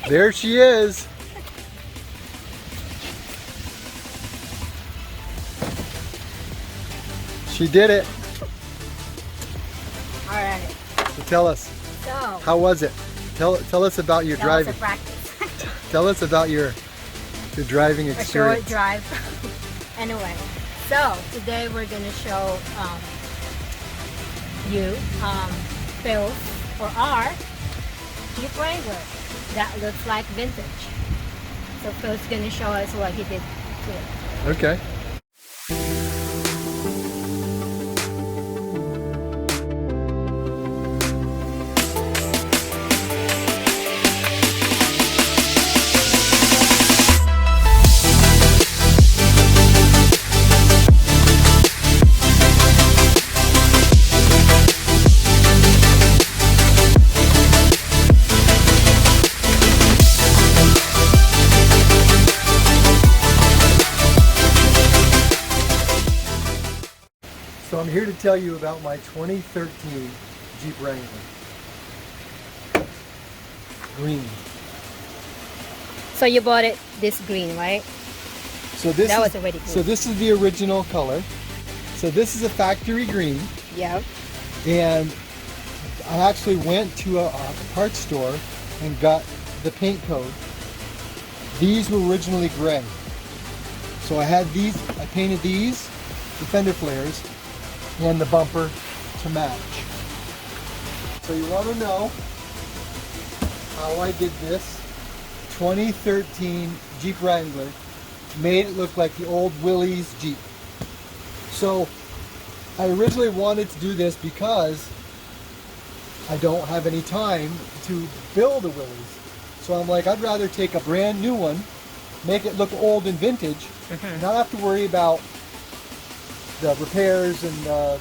There she is. She did it. All right. So tell us, So how was it? Tell us about your driving. That was a practice. Tell us about your driving A experience. short drive. Anyway, so today we're gonna show you Phil or our Jeep Wrangler that looks like vintage. So Phil's gonna show us what he did to it. Okay. So I'm here to tell you about my 2013 Jeep Wrangler. Green. So you bought it this green, right? So this That is, was already green. So this is the original color. So this is a factory green, Yep. and I actually went to a parts store and got the paint code. These were originally gray. So I had these, I painted these, the fender flares, and the bumper to match. So you want to know how I did this. 2013 Jeep Wrangler, made it look like the old Willys Jeep. So I originally wanted to do this because I don't have any time to build a Willys. So I'm like, I'd rather take a brand new one, make it look old and vintage, and not have to worry about the repairs and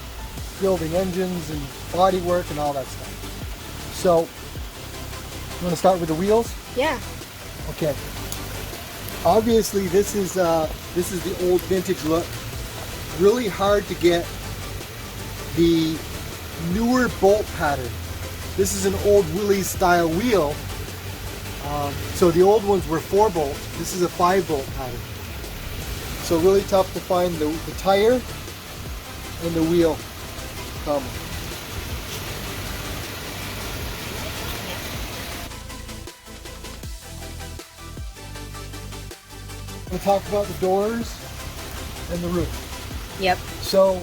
building engines and body work and all that stuff. So, you want to start with the wheels? Yeah. Okay. Obviously, this is the old vintage look. Really hard to get the newer bolt pattern. This is an old Willys style wheel. So the old ones were 4 bolt. This is a 5 bolt pattern. So really tough to find the tire and the wheel combo. We'll talk about the doors and the roof. Yep. So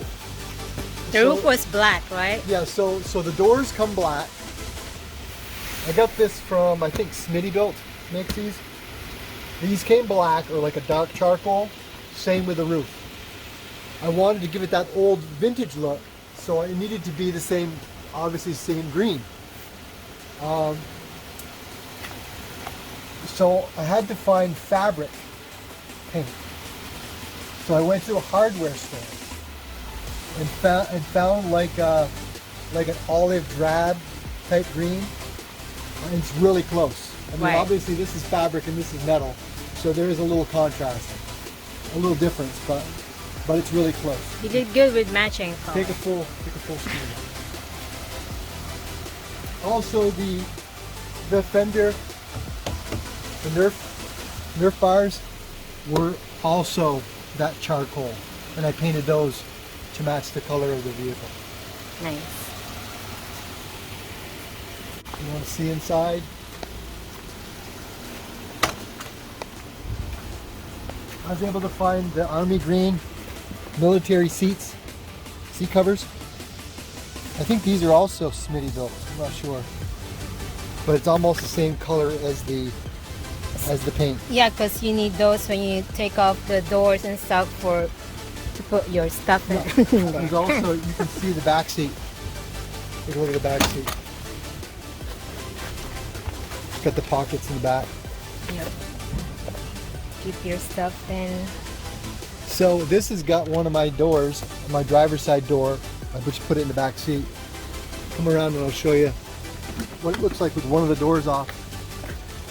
The roof was black, right? Yeah, so the doors come black. I got this from, I think Smittybuilt makes these. These came black or like a dark charcoal. Same with the roof. I wanted to give it that old vintage look, so it needed to be the same, obviously same green. So I had to find fabric paint. So I went to a hardware store and found like an olive drab type green. And it's really close. I mean, Right. Obviously this is fabric and this is metal, so there is a little contrast, a little difference, but it's really close. You did good with matching color. Take a full screen. Also the fender, the Nerf bars were also that charcoal, and I painted those to match the color of the vehicle. Nice. You want to see inside? I was able to find the army green military seat covers. I think these are also Smittybuilt, I'm not sure. But it's almost the same color as the paint. Yeah, because you need those when you take off the doors and stuff to put your stuff in. There's also, you can see the back seat. Take a look at the back seat. It's got the pockets in the back. Yep. Keep your stuff in. So this has got one of my doors, my driver's side door. I just put it in the back seat. Come around and I'll show you what it looks like with one of the doors off.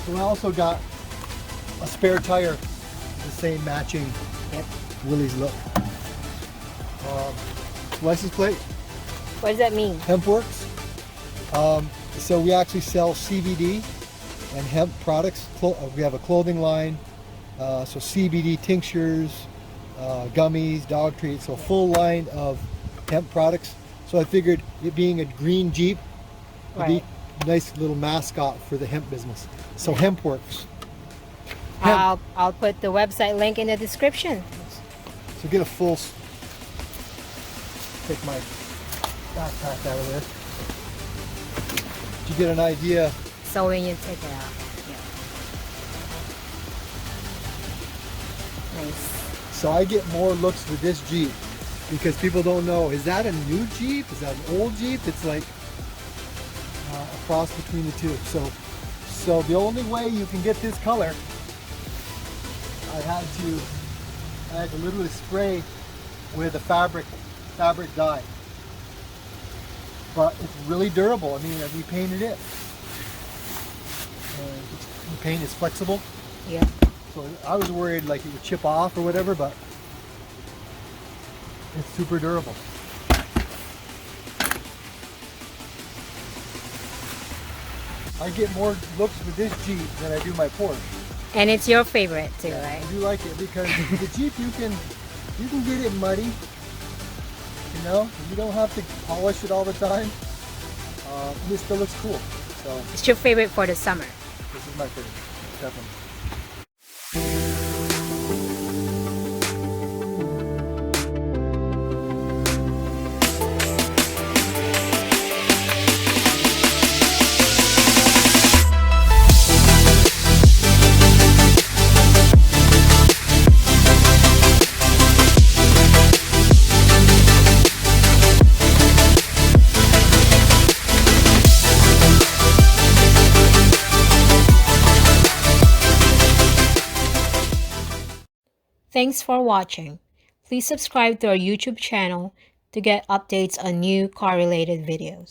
So I also got a spare tire, the same matching Willys look. License plate, What does that mean? Hempworks. So we actually sell CVD and hemp products. We have a clothing line, so CBD tinctures, gummies, dog treats, so full line of hemp products. So I figured it being a green Jeep would be a nice little mascot for the hemp business. So hemp works. Hemp. I'll put the website link in the description. So get a full, take my backpack out of there. Did you get an idea? So when you take it out. Yeah. Nice. So I get more looks with this Jeep because people don't know, is that a new Jeep? Is that an old Jeep? It's like a cross between the two. So the only way you can get this color, I had to literally spray with a fabric dye. But it's really durable. I mean, we painted it. The paint is flexible. Yeah. So I was worried like it would chip off or whatever, but it's super durable. I get more looks with this Jeep than I do my Porsche. And it's your favorite too, right? I do like it because the Jeep you can get it muddy. You know, you don't have to polish it all the time. It still looks cool. So It's your favorite for the summer. this is my favorite, definitely. Thanks for watching. Please subscribe to our YouTube channel to get updates on new car-related videos.